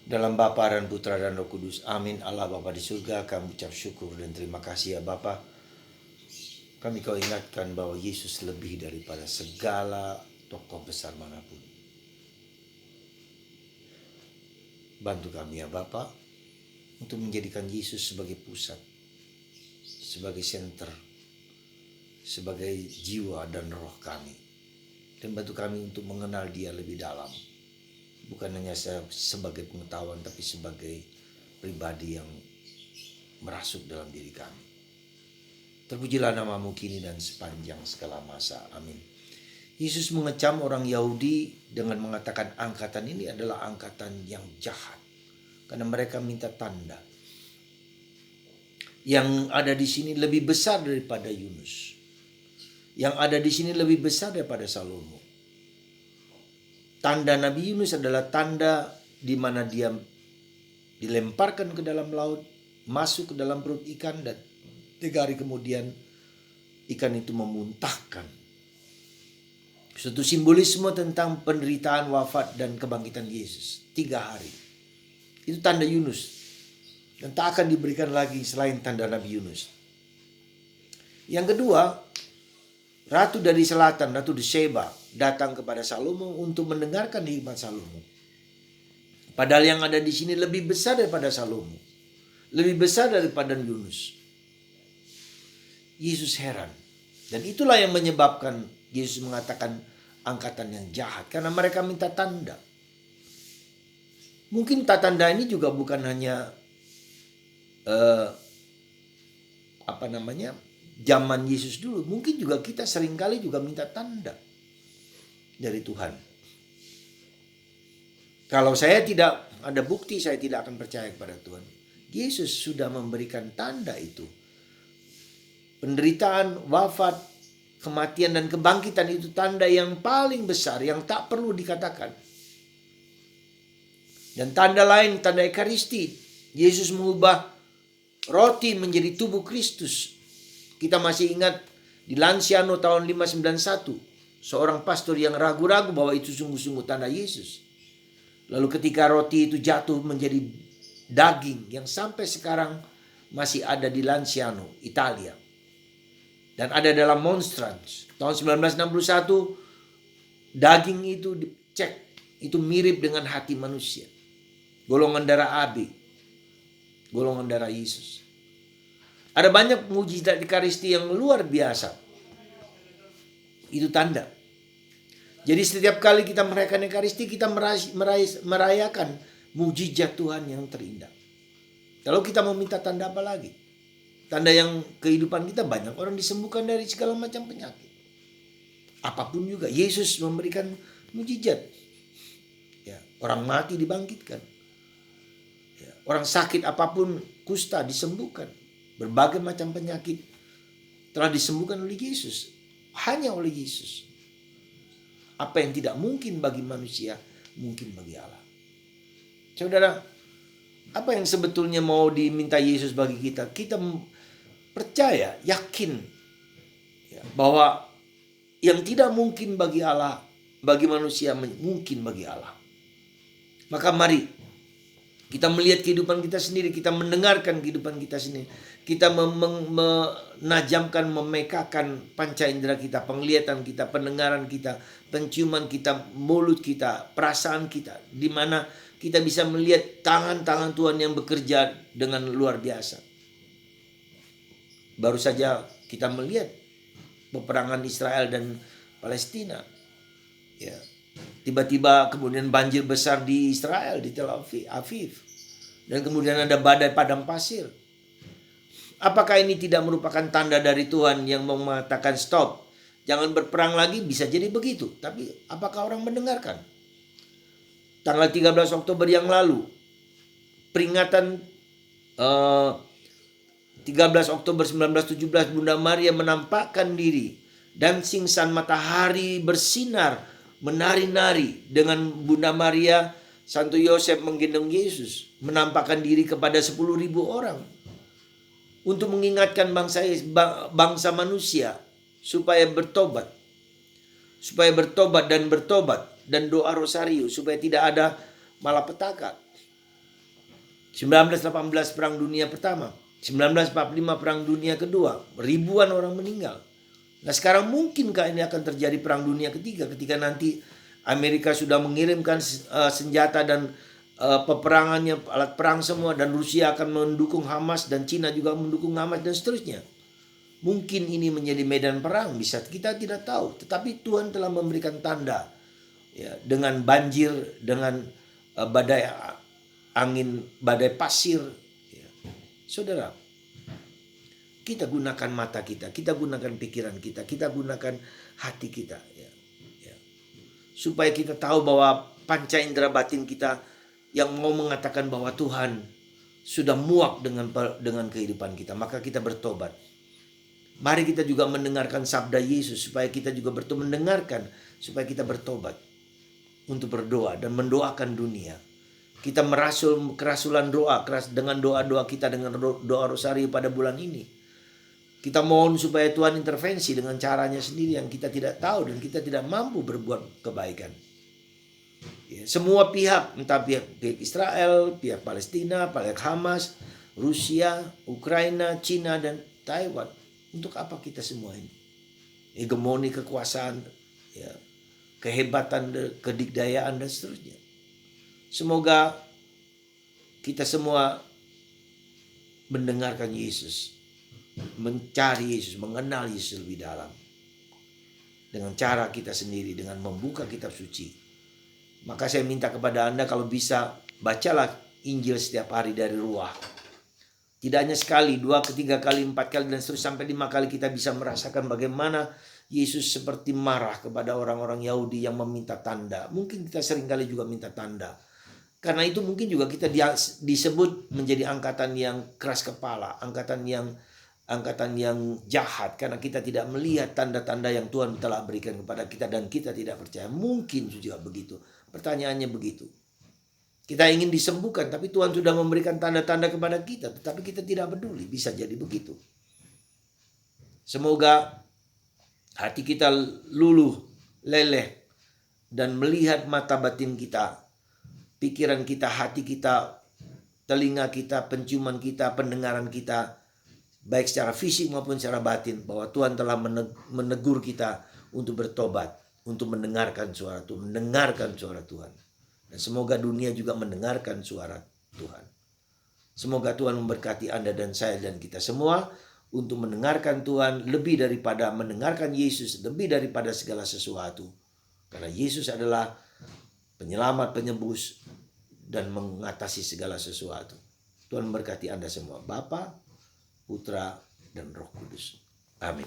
Dalam Bapa dan Putra dan Roh Kudus. Amin. Allah Bapa di surga, kami ucap syukur dan terima kasih ya Bapa. Kami kau ingatkan bahwa Yesus lebih daripada segala tokoh besar manapun. Bantu kami ya Bapa untuk menjadikan Yesus sebagai pusat, sebagai senter, sebagai jiwa dan roh kami. Dan bantu kami untuk mengenal Dia lebih dalam. Bukan hanya sebagai pengetahuan, tapi sebagai pribadi yang merasuk dalam diri kami. Terpujilah namamu kini dan sepanjang segala masa. Amin. Yesus mengecam orang Yahudi dengan mengatakan angkatan ini adalah angkatan yang jahat. Karena mereka minta tanda. Yang ada di sini lebih besar daripada Yunus. Yang ada di sini lebih besar daripada Salomo. Tanda Nabi Yunus adalah tanda di mana dia dilemparkan ke dalam laut, masuk ke dalam perut ikan, dan 3 hari kemudian ikan itu memuntahkan. Suatu simbolisme tentang penderitaan, wafat, dan kebangkitan Yesus. 3 hari. Itu tanda Yunus. Dan tak akan diberikan lagi selain tanda Nabi Yunus. Yang kedua, Ratu dari Selatan, Ratu de Sheba, datang kepada Salomo untuk mendengarkan hikmat Salomo. Padahal yang ada di sini lebih besar daripada Salomo. Lebih besar daripada Yunus. Yesus heran. Dan itulah yang menyebabkan Yesus mengatakan angkatan yang jahat. Karena mereka minta tanda. Mungkin tanda ini juga bukan hanya zaman Yesus dulu. Mungkin juga kita seringkali juga minta tanda dari Tuhan. Kalau saya tidak ada bukti, saya tidak akan percaya kepada Tuhan. Yesus sudah memberikan tanda itu. Penderitaan, wafat, kematian, dan kebangkitan itu tanda yang paling besar, yang tak perlu dikatakan. Dan tanda lain, tanda Ekaristi. Yesus mengubah roti menjadi tubuh Kristus. Kita masih ingat di Lanciano tahun 591. Seorang pastor yang ragu-ragu bahwa itu sungguh-sungguh tanda Yesus. Lalu ketika roti itu jatuh menjadi daging yang sampai sekarang masih ada di Lanciano, Italia. Dan ada dalam Monstrans. Tahun 1961 daging itu dicek. Itu mirip dengan hati manusia. Golongan darah AB. Golongan darah Yesus. Ada banyak mujizat Ekaristi yang luar biasa. Itu tanda. Jadi setiap kali kita merayakan Ekaristi, kita merayakan mujizat Tuhan yang terindah. Kalau kita mau minta tanda apa lagi? Tanda yang kehidupan kita, banyak orang disembuhkan dari segala macam penyakit. Apapun juga, Yesus memberikan mujizat. Ya, orang mati dibangkitkan. Ya, orang sakit apapun, kusta disembuhkan. Berbagai macam penyakit telah disembuhkan oleh Yesus. Hanya oleh Yesus. Apa yang tidak mungkin bagi manusia, mungkin bagi Allah. Saudara, apa yang sebetulnya mau diminta Yesus bagi kita? Kita percaya, yakin ya, bahwa yang tidak mungkin bagi Allah, bagi manusia mungkin bagi Allah. Maka mari kita melihat kehidupan kita sendiri, kita mendengarkan kehidupan kita sendiri. Kita menajamkan, memekakan panca indera kita, penglihatan kita, pendengaran kita, penciuman kita, mulut kita, perasaan kita. Di mana kita bisa melihat tangan-tangan Tuhan yang bekerja dengan luar biasa. Baru saja kita melihat peperangan Israel dan Palestina. Ya. Tiba-tiba kemudian banjir besar di Israel, di Tel Aviv. Dan kemudian ada badai padang pasir. Apakah ini tidak merupakan tanda dari Tuhan yang mau mengatakan stop? Jangan berperang lagi, bisa jadi begitu. Tapi apakah orang mendengarkan? Tanggal 13 Oktober yang lalu, peringatan 13 Oktober 1917, Bunda Maria menampakkan diri. Dan singsan matahari bersinar, menari-nari dengan Bunda Maria, Santo Yosef menggendong Yesus, menampakkan diri kepada 10.000 orang untuk mengingatkan bangsa manusia supaya bertobat dan doa rosario supaya tidak ada malapetaka. 1918 Perang Dunia Pertama, 1945 Perang Dunia Kedua, ribuan orang meninggal. Nah sekarang mungkinkah ini akan terjadi Perang Dunia Ketiga ketika nanti Amerika sudah mengirimkan senjata dan peperangannya, alat perang semua, dan Rusia akan mendukung Hamas dan Cina juga mendukung Hamas dan seterusnya. Mungkin ini menjadi medan perang, bisa kita tidak tahu. Tetapi Tuhan telah memberikan tanda ya, dengan banjir, dengan badai angin, badai pasir. Ya. Saudara, kita gunakan mata kita gunakan pikiran kita gunakan hati kita. Ya. Ya. Supaya kita tahu bahwa panca indera batin kita yang mau mengatakan bahwa Tuhan sudah muak dengan kehidupan kita, maka kita bertobat. Mari kita juga mendengarkan sabda Yesus supaya kita juga mendengarkan supaya kita bertobat untuk berdoa dan mendoakan dunia. Kita kerasulan doa dengan doa-doa kita, dengan doa rosari pada bulan ini. Kita mohon supaya Tuhan intervensi dengan caranya sendiri yang kita tidak tahu dan kita tidak mampu berbuat kebaikan. Ya, semua pihak, entah pihak Israel, pihak Palestina, pihak Hamas, Rusia, Ukraina, Cina, dan Taiwan. Untuk apa kita semua ini? Hegemoni kekuasaan, ya, kehebatan, kedikdayaan, dan seterusnya. Semoga kita semua mendengarkan Yesus, mencari Yesus, mengenal Yesus lebih dalam. Dengan cara kita sendiri, dengan membuka kitab suci. Maka saya minta kepada Anda kalau bisa, bacalah Injil setiap hari dari Ruah. Tidak hanya sekali, 2, 3 kali, 4 kali, dan seterusnya sampai 5 kali kita bisa merasakan bagaimana Yesus seperti marah kepada orang-orang Yahudi yang meminta tanda. Mungkin kita seringkali juga minta tanda. Karena itu mungkin juga kita disebut menjadi angkatan yang keras kepala, angkatan yang jahat, karena kita tidak melihat tanda-tanda yang Tuhan telah berikan kepada kita dan kita tidak percaya. Mungkin juga begitu. Pertanyaannya begitu. Kita ingin disembuhkan, tapi Tuhan sudah memberikan tanda-tanda kepada kita, tetapi kita tidak peduli. Bisa jadi begitu. Semoga hati kita luluh, leleh, dan melihat mata batin kita, pikiran kita, hati kita, telinga kita, penciuman kita, pendengaran kita, baik secara fisik maupun secara batin, bahwa Tuhan telah menegur kita untuk bertobat, untuk mendengarkan suara Tuhan, mendengarkan suara Tuhan. Dan semoga dunia juga mendengarkan suara Tuhan. Semoga Tuhan memberkati Anda dan saya dan kita semua untuk mendengarkan Tuhan lebih daripada mendengarkan Yesus, lebih daripada segala sesuatu. Karena Yesus adalah penyelamat, penebus, dan mengatasi segala sesuatu. Tuhan memberkati Anda semua. Bapa, Putra, dan Roh Kudus. Amin.